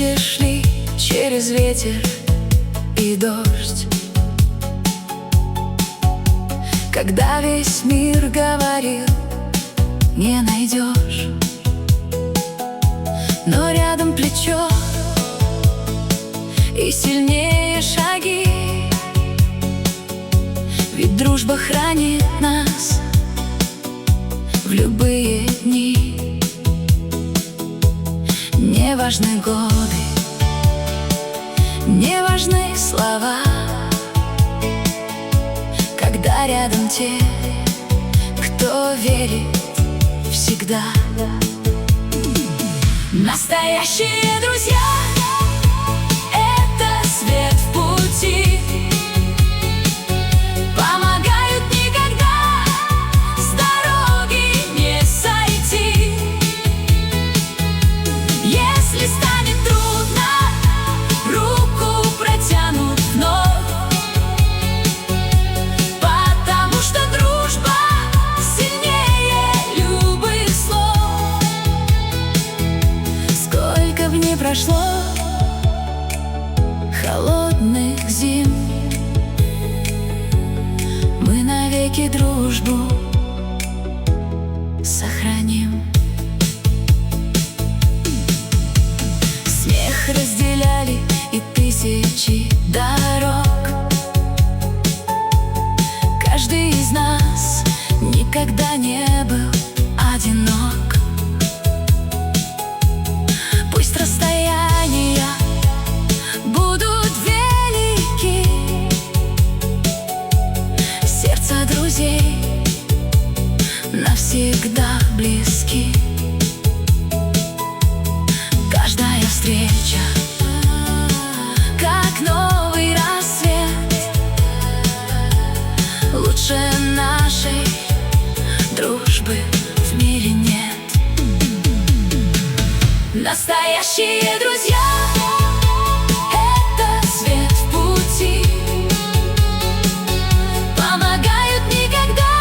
вместе шли через ветер и дождь. Когда весь мир говорил: не найдешь, но рядом плечо и сильнее шаги. Ведь дружба хранит нас в любые дни. Не важны годы, не важны слова, когда рядом те, кто верит всегда. Настоящие друзья — это свет в пути, помогают никогда с дороги не сойти. Если станет трудно, руку протянут вновь, потому что дружба сильнее любых слов. Сколько в ней прошло холодных зим, мы навеки дружбу сохраним. Смех разделяли и тысячи дорог. Каждый из нас никогда не был одинок. Пусть расстояния будут велики, сердца друзей навсегда близки. Каждая встреча как новый рассвет, лучше нашей дружбы в мире нет. Настоящие друзья — это свет в пути, помогают никогда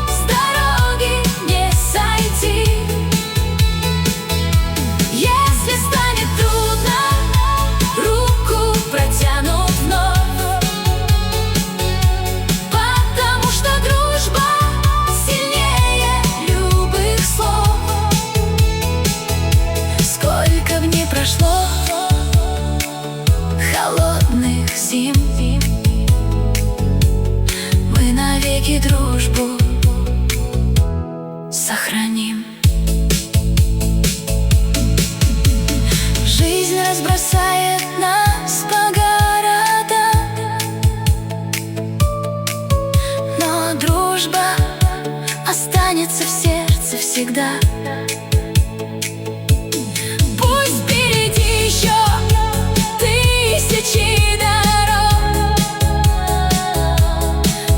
с дороги не сойти. Если станет трудно, руку протянут вновь, потому что дружба сильнее любых слов. Сколько в ней прошло холодных зим, мы навеки дружбу сохраним. Жизнь разбросает нас по городам, но дружба останется в сердце всегда. Пусть впереди еще тысячи дорог,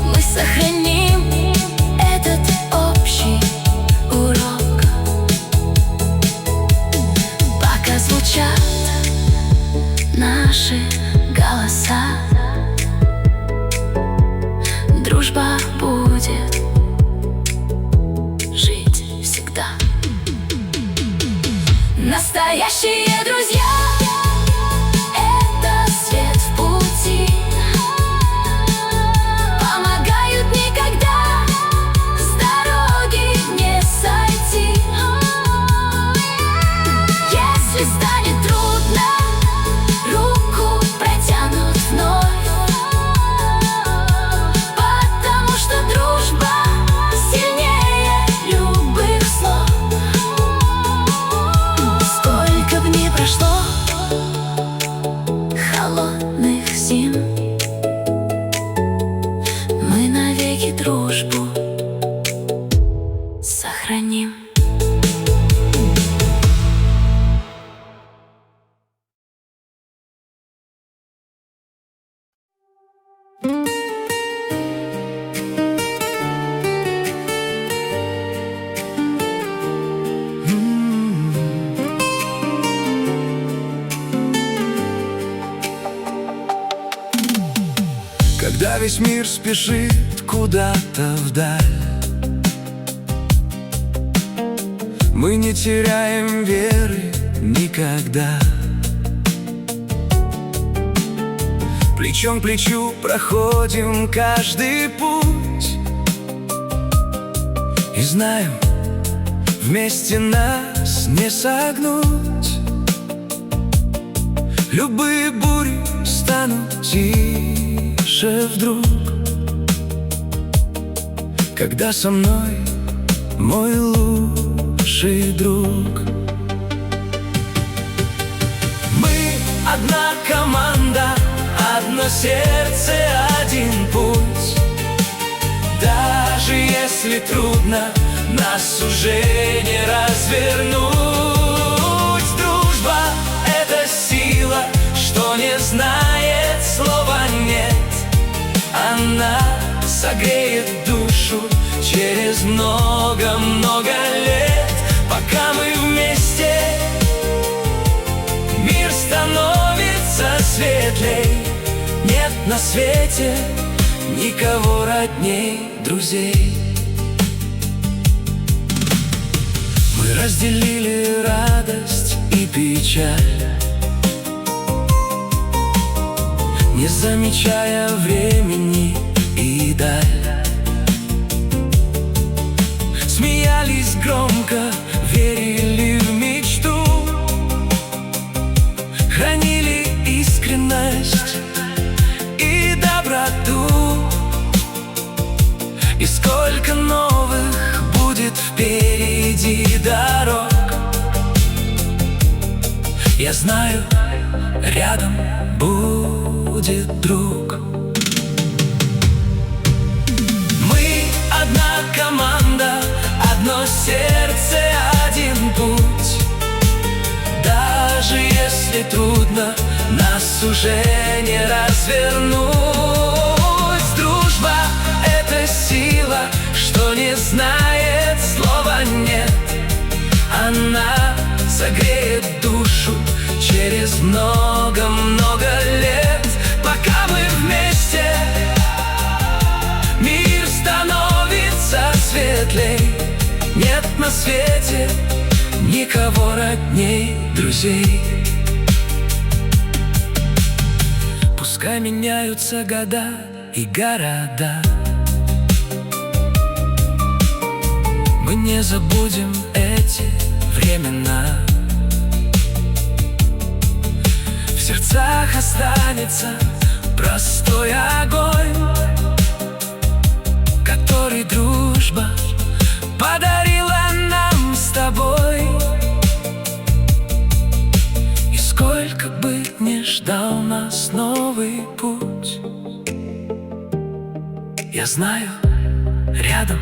мы сохраним этот общий урок. Пока звучат наши голоса, дружба будет жить всегда. Настоящие друзья — это свет в пути, помогают никогда с дороги не сойти. Если станет трудно, руку протянут вновь, потому что дружба сильнее любых слов. Сколько в ней прошло холодных зим, мы навеки дружбу сохраним. Когда весь мир спешит куда-то вдаль, мы не теряем веры никогда. Плечом к плечу проходим каждый путь, и знаем, вместе нас не согнуть. Любые бури станут тише вдруг, когда со мной мой лучший друг. Мы одна команда, одно сердце, один путь. Даже если трудно, нас уже не развернуть. Дружба — это сила, что не знает слова «нет». Она согреет душу через много-много лет. Пока мы вместе, мир становится светлей. Нет на свете никого родней друзей. Мы разделили радость и печаль, не замечая времени и даль. Смеялись громко, верили в мечту, хранили искренность и доброту. И сколько новых будет впереди дорог, я знаю, рядом будет друг. Мы одна команда, одно сердце, один путь. Даже если трудно, нас уже не развернуть. Дружба — это сила, что не знает слова «нет». Она согреет душу через много-много лет. Пока мы вместе, мир становится светлей. Нет на свете никого родней друзей. Пускай меняются года и города, мы не забудем эти времена. В сердцах останется простой огонь, который дружба подарила нам с тобой. И сколько бы ни ждал нас новый путь, я знаю, рядом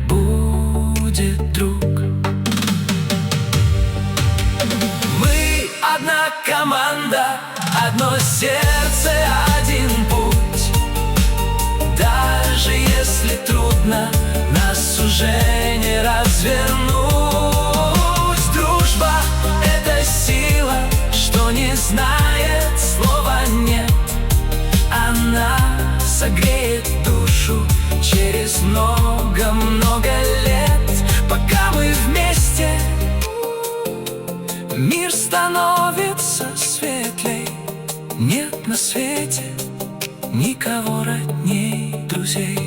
будет друг. Мы одна команда, одно сердце, один путь. Даже если трудно, нас уже не развернуть. Дружба — это сила, что не знает слова «нет». Она согреет душу через много-много лет. Пока мы вместе, мир становится светлей. Нет на свете никого родней друзей.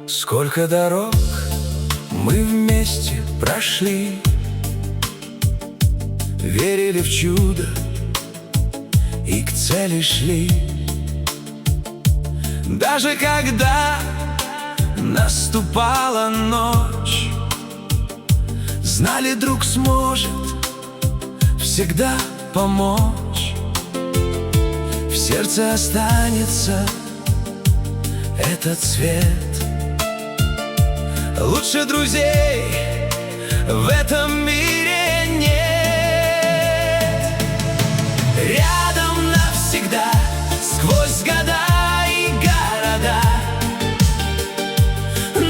Сколько дорог мы вместе прошли, верили в чудо и к цели шли. Даже когда наступала ночь, знали, друг сможет всегда помочь. В сердце останется этот цвет. Лучше друзей в этом мире нет. рядом навсегда, сквозь года и города.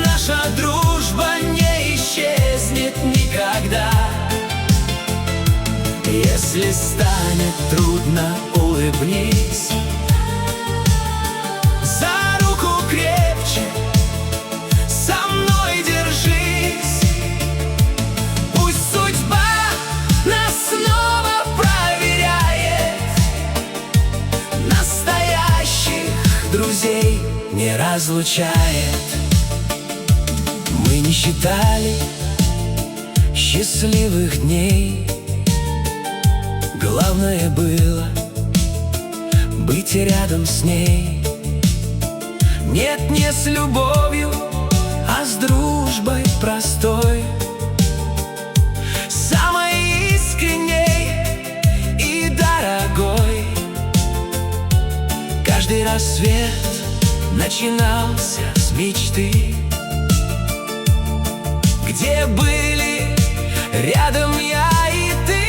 Наша дружба не исчезнет никогда. Если станет трудно, улыбнись, за руку крепче со мной держись. Пусть судьба нас снова проверяет, настоящих друзей не разлучает. Мы не считали счастливых дней, главное было быть рядом с ней. Нет, не с любовью, а с дружбой простой, самой искренней и дорогой. Каждый рассвет начинался с мечты, где были рядом я и ты.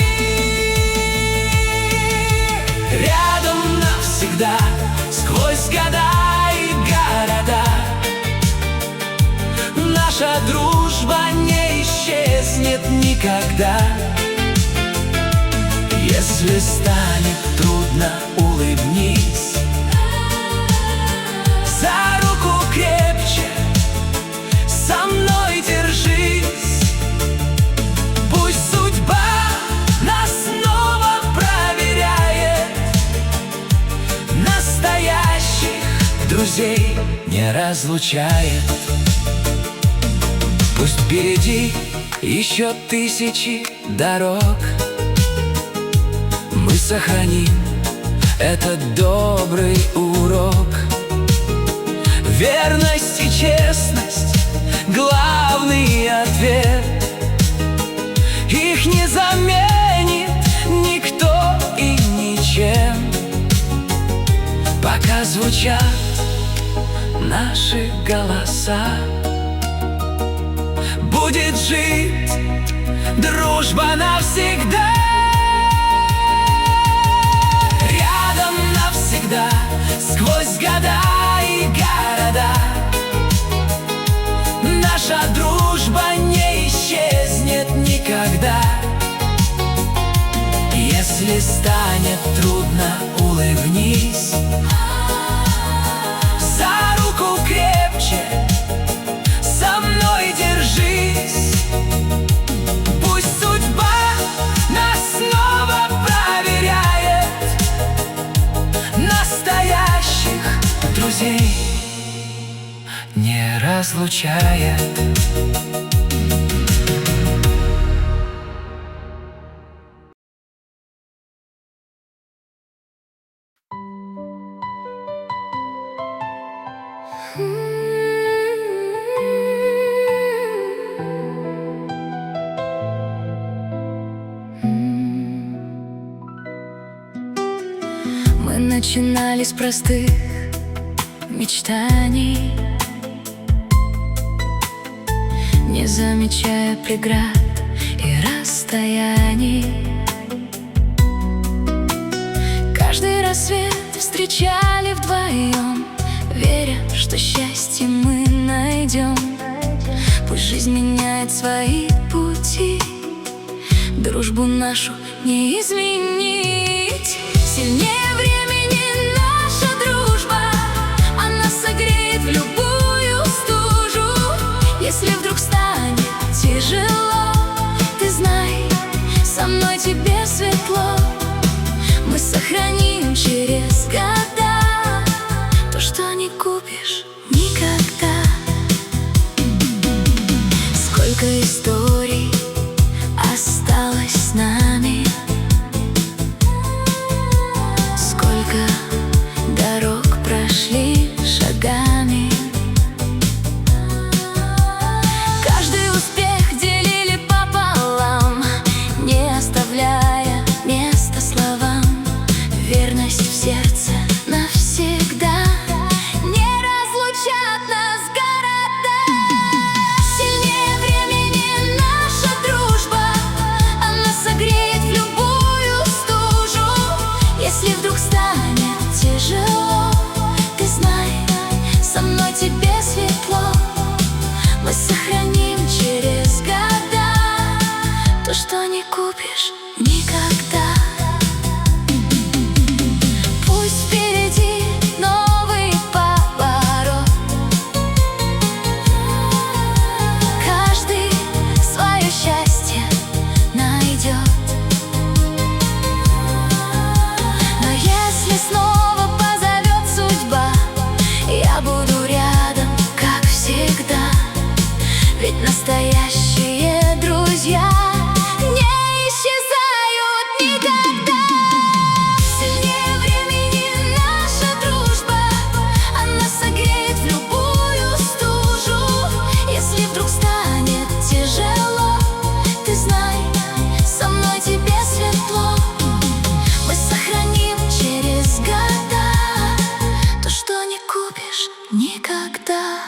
Рядом навсегда, сквозь года и города. Наша дружба не исчезнет никогда. Если станет трудно, улыбнись, за руку крепче со мной держись. Пусть судьба нас снова проверяет, настоящих друзей не разлучает. Пусть впереди еще тысячи дорог, мы сохраним этот добрый урок. Верность и честность — главный ответ. Их не заменит никто и ничем. Пока звучат наши голоса, будет жить дружба навсегда. Рядом навсегда, сквозь года и города. Наша дружба не исчезнет никогда. Если станет трудно, улыбнись, за руку крепче со мной держись. Пусть судьба нас снова проверяет, настоящих друзей не разлучает. Мы начинали с простых мечтаний, не замечая преград и расстояний. Каждый рассвет встречали вдвоем, веря, что счастье мы найдем. Пусть жизнь меняет свои пути, дружбу нашу не изменить. Сильнее времени наша дружба, она согреет в любую стужу. Если вдруг станет тяжело, ты знай, со мной тебе светло. Мы сохраним через года то, что не купишь никогда. Сколько историй осталось с нами, светло. Мы сохраним через года то, что не купишь никогда. Пусть впереди новый поворот, каждый свое счастье найдет. Но если снова позовет судьба, я буду рядом, как всегда. Ведь настоящие друзья не исчезают никогда. Сильнее времени наша дружба, она согреет в любую стужу. Если вдруг станет тяжело, ты знай, со мной тебе светло. Мы сохраним через года то, что не купишь никогда.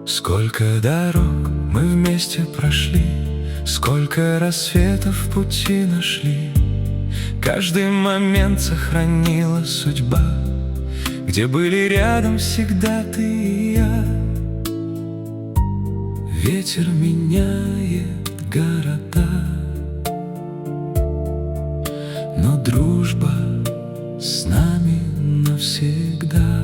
Сколько дорог мы вместе прошли, сколько рассветов в пути нашли. Каждый момент сохранила судьба, где были рядом всегда ты и я. Ветер меняет города, но дружба с нами навсегда.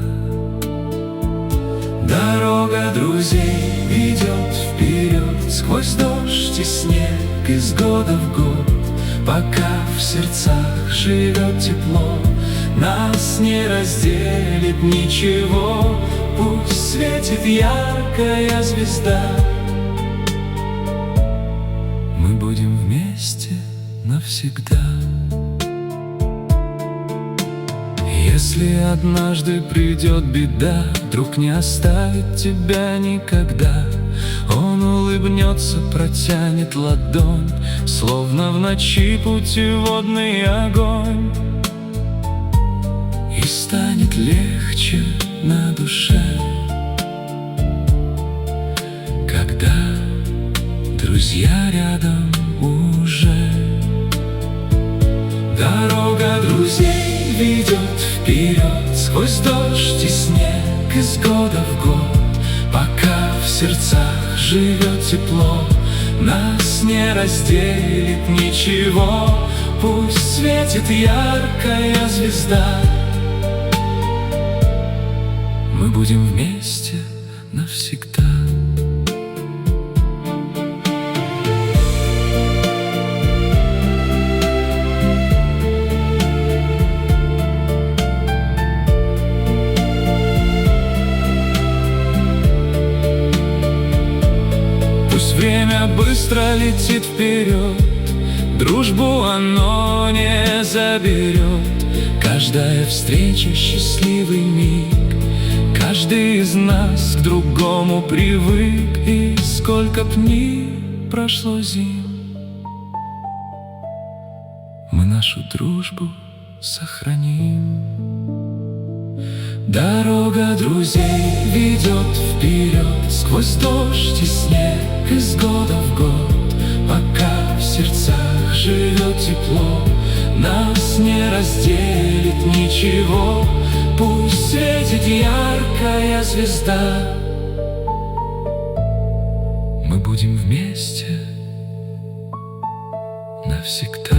Дорога друзей ведет вперед, сквозь дождь и снег, из года в год. Пока в сердцах живет тепло, нас не разделит ничего. Пусть светит яркая звезда, мы будем вместе навсегда. Если однажды придет беда, друг не оставит тебя никогда. Он улыбнется, протянет ладонь, словно в ночи путеводный огонь. И станет легче на душе, когда друзья рядом уже. Дорога друзей ведет вперед, сквозь дождь и снег, из года в год. Пока в сердцах живет тепло, нас не разделит ничего. Пусть светит яркая звезда, мы будем вместе навсегда. Время быстро летит вперед, дружбу оно не заберет. Каждая встреча — счастливый миг, каждый из нас к другому привык. И сколько б ни прошло зим, мы нашу дружбу сохраним. Дорога друзей ведет вперед, сквозь дождь и снег, из года в год. Пока в сердцах живет тепло, нас не разделит ничего. Пусть светит яркая звезда, мы будем вместе навсегда.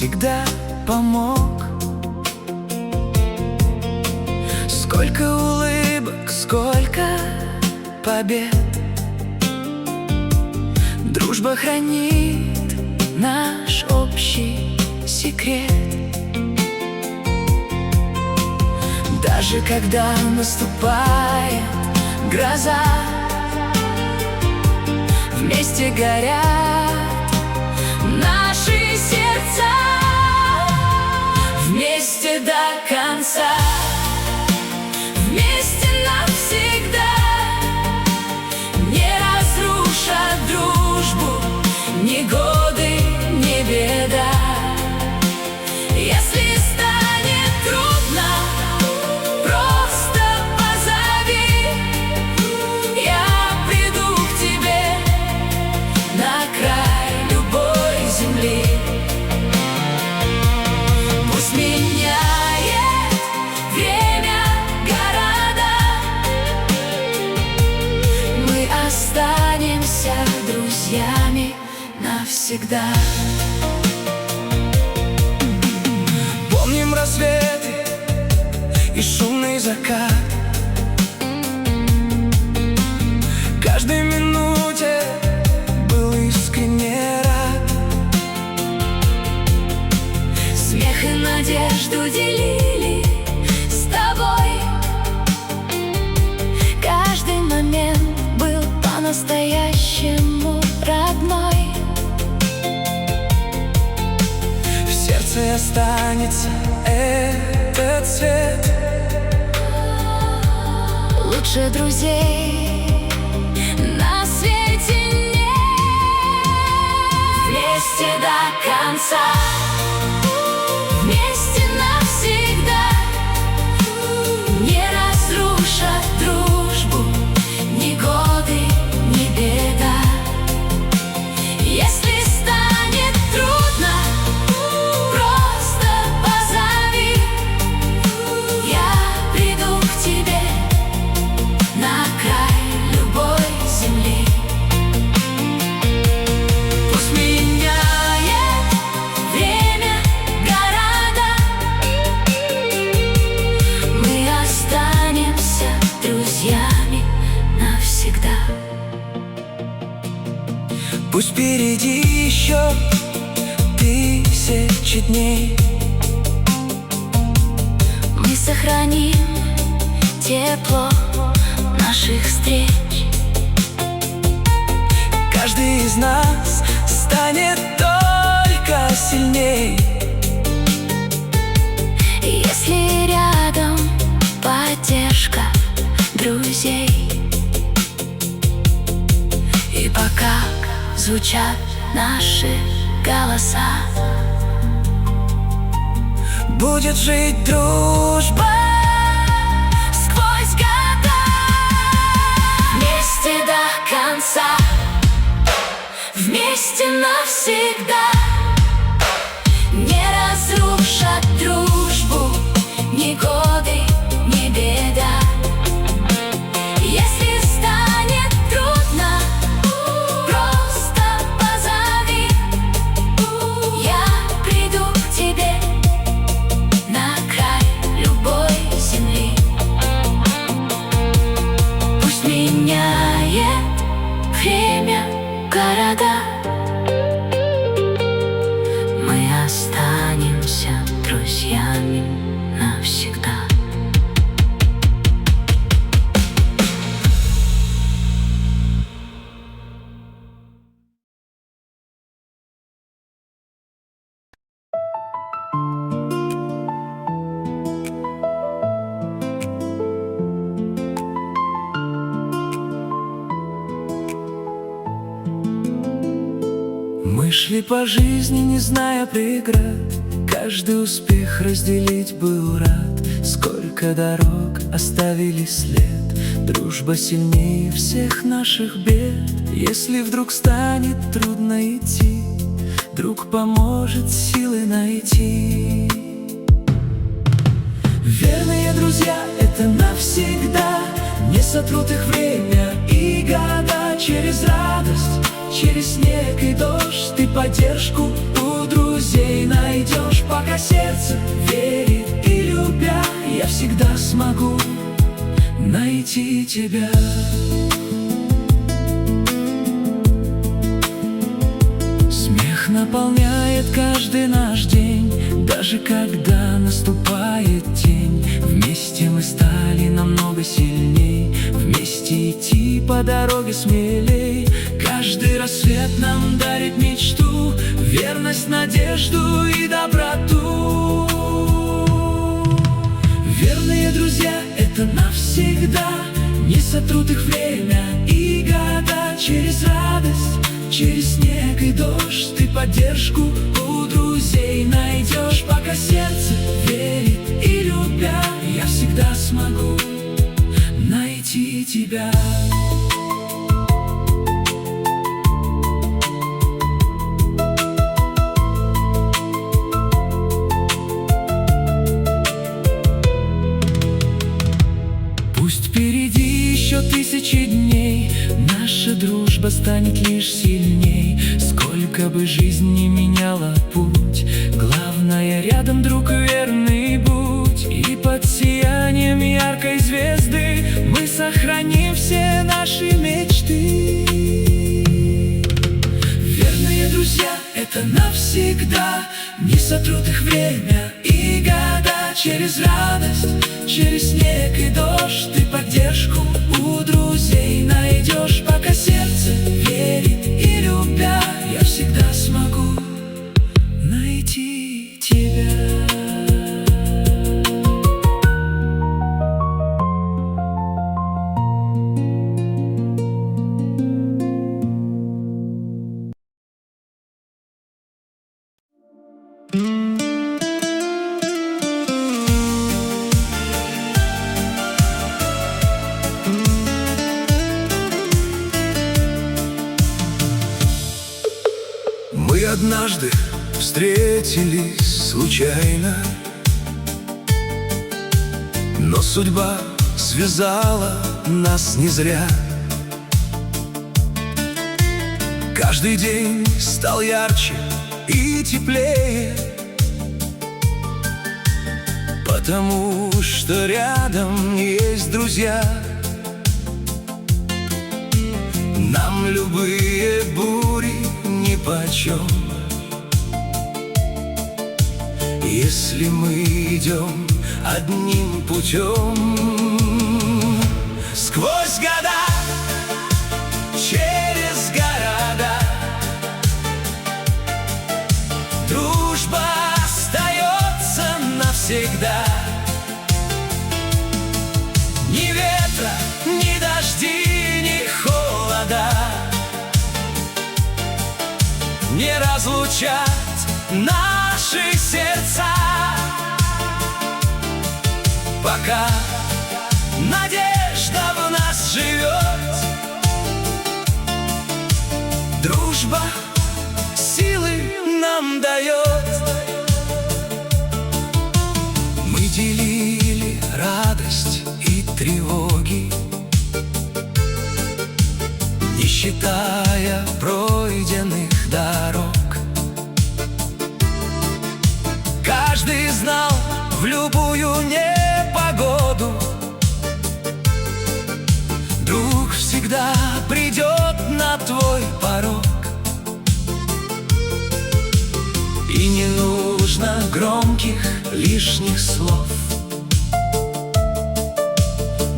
всегда помог. Сколько улыбок, сколько побед, дружба хранит наш общий секрет. Даже когда наступает гроза, вместе горят наши сердца. Вместе до конца, вместе навсегда, не разрушат дружбу ни годы, ни беда. Если станет трудно, просто позови, я приду к тебе на край любой земли. Пусть меняет время города, мы останемся друзьями навсегда. Помним рассветы и шумный закат, каждой минуте был искренне рад. Смех и надежду делили с тобой, каждый момент был по-настоящему родной. В сердце останется этот цвет, лучше друзей на свете нет. Вместе до конца, вместе навсегда, не разрушат дружбу ни годы, ни беда. Если станет трудно, просто позови, я приду к тебе на край любой земли. Пусть меняет время города, мы останемся друзьями навсегда. Пусть впереди еще тысячи дней, мы сохраним тепло наших встреч. Каждый из нас станет только сильней, если рядом поддержка друзей. И пока звучат наши голоса, будет жить дружба сквозь года. Вместе до конца, вместе навсегда, не разрушат дружбу ни годы, ни беда. Если станет трудно, просто позови, я приду к тебе на край любой земли. Пусть меняет время города, мы останемся друзьями навсегда. Мы шли по жизни, не зная преград, каждый успех разделить был рад. Сколько дорог оставили след, дружба сильнее всех наших бед. Если вдруг станет трудно идти, друг поможет силы найти. Верные друзья — это навсегда, не сотрут их время и года. Через радость, через снег и дождь ты поддержку у друзей найдешь. найти тебя. Смех наполняет каждый наш день, даже когда наступает тень. Вместе мы стали намного сильней, вместе идти по дороге смелей. Каждый рассвет нам дарит мечту, верность, надежду и доброту. Верные друзья — это навсегда, не сотрут их время и года. Через радость, через снег и дождь ты поддержку у друзей найдешь. Пока сердце верит и любя, я всегда смогу найти тебя. Пусть впереди еще тысячи дней, наша дружба станет лишь сильней. Сколько бы жизнь ни меняла путь, главное рядом, друг, верный будь. И под сиянием яркой звезды мы сохраним все наши мечты. Верные друзья — это навсегда, не сотрут их время и года. Через радость, через снег и дождь ты поддержку у друзей найдешь. Пока сердце верит и любя, я всегда смогу найти тебя. Мы однажды встретились случайно, но судьба связала нас не зря. Каждый день стал ярче и теплее, потому что рядом есть друзья. Нам любые бури нипочем, если мы идем одним путем. Сквозь года, через города, дружба остается навсегда. Ни ветра, ни дожди, ни холода не разлучат наши сердца. Пока надежда в нас живет, дружба силы нам дает. Мы делили радость и тревоги, не считая пройденных дорог. Каждый знал в любую непогоду, друг всегда придет на твой порог. И не нужно громких лишних слов,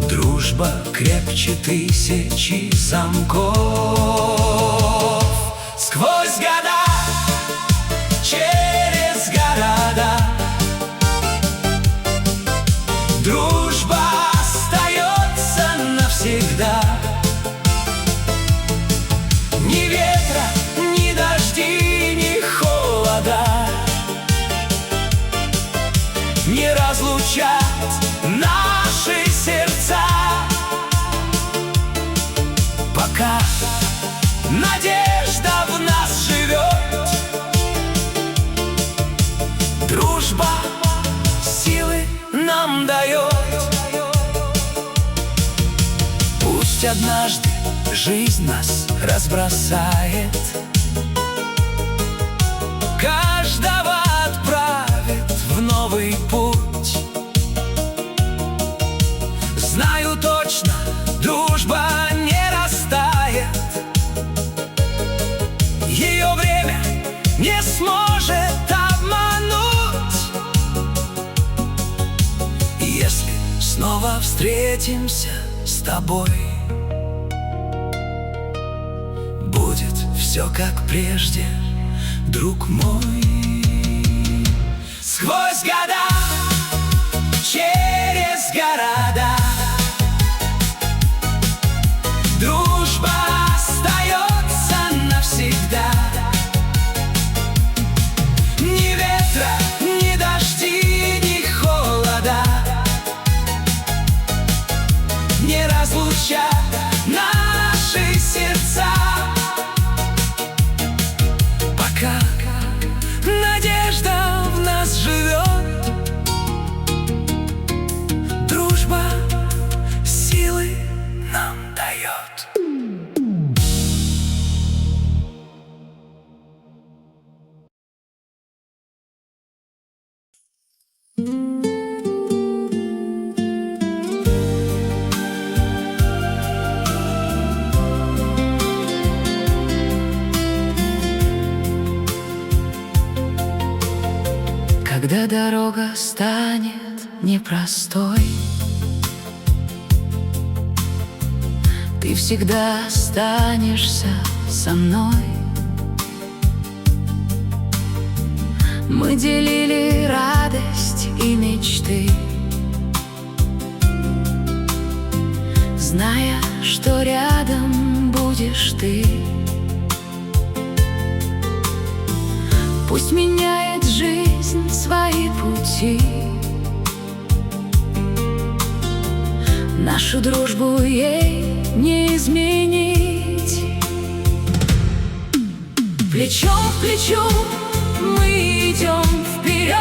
дружба крепче тысячи замков. Сквозь года, через города, дружба остается навсегда. Ни ветра, ни дожди, ни холода не разлучат наши сердца. Пока надежда в нас живет, дружба силы нам дает. Пусть однажды жизнь нас разбросает, каждого отправит в новый путь. Знаю точно, встретимся с тобой. Будет все как прежде, друг мой. Сквозь года, через города, дружба остается навсегда. Ни ветра, ни дожди, ни холода не разлучат наши сердца. Пока надежда в нас живет, дружба силы нам дает. Когда дорога станет непростой, ты всегда останешься со мной. Мы делили радость и мечты, зная, что рядом будешь ты. Пусть меняет жизнь свои пути, нашу дружбу ей не изменить. Плечом к плечу мы идем вперед,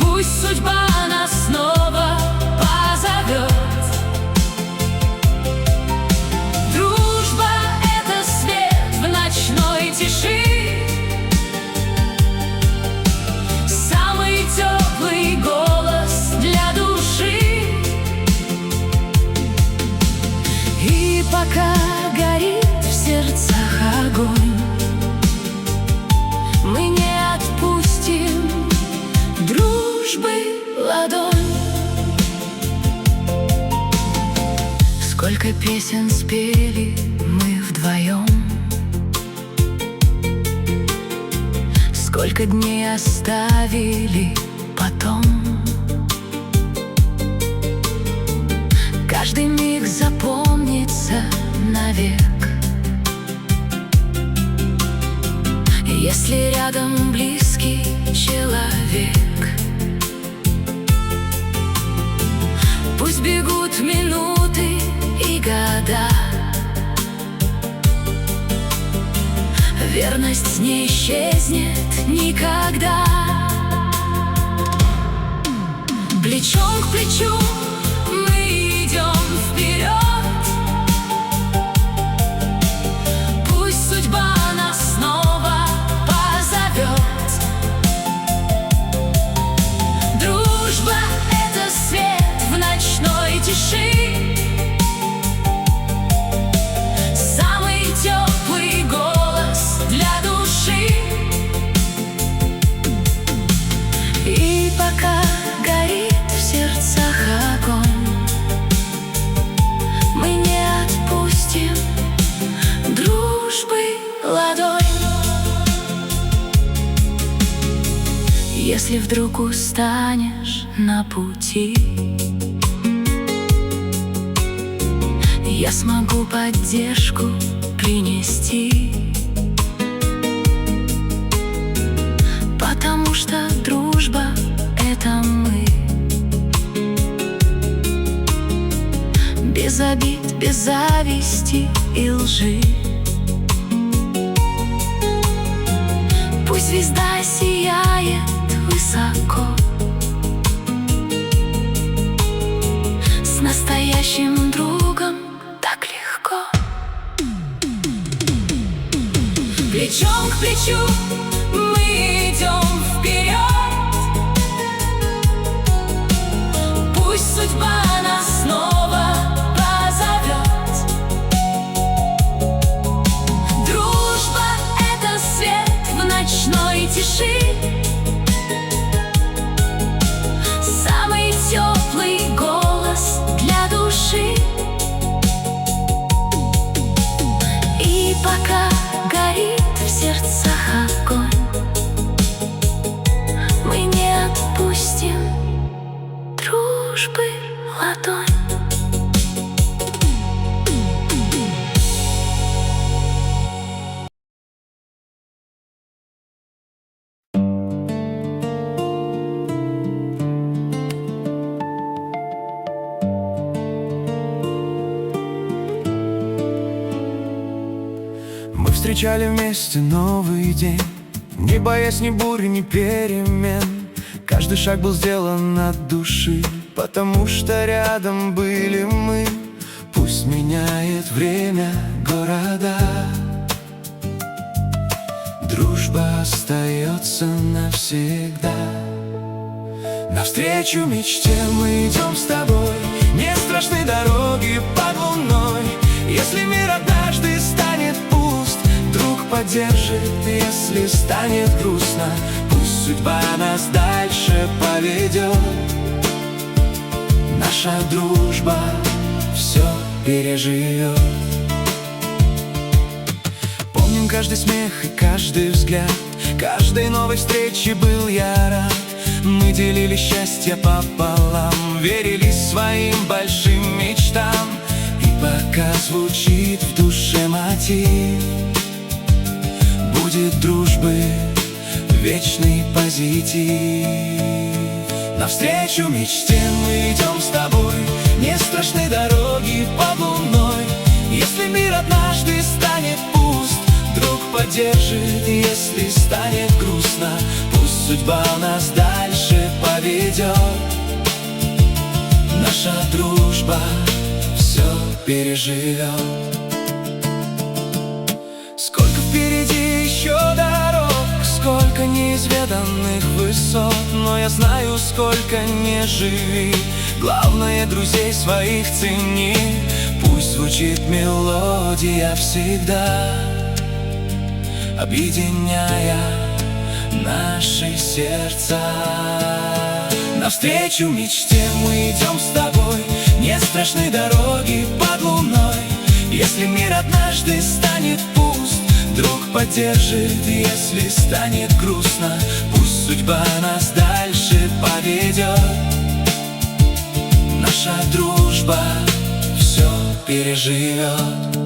пусть судьба нас снова позовет. Дружба — это свет в ночной тиши, самый теплый голос для души. И пока горит в сердцах огонь, мы не отпустим дружбы ладонь. Сколько песен спели мы вдвоем, сколько дней оставили потом. Каждый миг запомнится навек, если рядом близкий человек. Пусть бегут минуты и года, верность не исчезнет никогда. Плечом к плечу мы идем вперед, пусть судьба нас снова позовет. Дружба — это свет в ночной тиши, самый теплый голос для души. И пока горит в сердцах огонь, мы не отпустим дружбы ладонь. Если вдруг устанешь на пути, я смогу поддержку принести, потому что дружба — это мы. Без обид, без зависти и лжи. Пусть звезда сияет высоко, с настоящим другом так легко. Плечом к плечу мы идем вперед, пусть судьба нас снова позовет. Дружба — это свет в ночной тиши, встречали вместе новый день, не боясь ни бури, ни перемен. Каждый шаг был сделан от души, потому что рядом были мы. Пусть меняет время города, дружба остается навсегда. Навстречу мечте мы идем с тобой, не страшны дороги под луной. Если мир однажды станет пуст, друг поддержит, если станет грустно. Пусть судьба нас дальше поведет, наша дружба все переживет. Помним каждый смех и каждый взгляд, каждой новой встрече был я рад. Мы делили счастье пополам, верили своим большим мечтам. И пока звучит в душе мотив, будет дружбы вечный позитив. Навстречу мечте мы идем с тобой, не страшны дороги под луной. Если мир однажды станет пуст, друг поддержит, если станет грустно. Пусть судьба нас дальше поведет, наша дружба все переживет. Сколько впереди еще дорог, сколько неизведанных высот, но я знаю, сколько не живи, главное, друзей своих цени. Пусть звучит мелодия всегда, объединяя наши сердца. Навстречу мечте мы идем с тобой, не страшны дороги под луной. Если мир однажды станет пуст, друг поддержит, если станет грустно. Пусть судьба нас дальше поведет, наша дружба все переживет.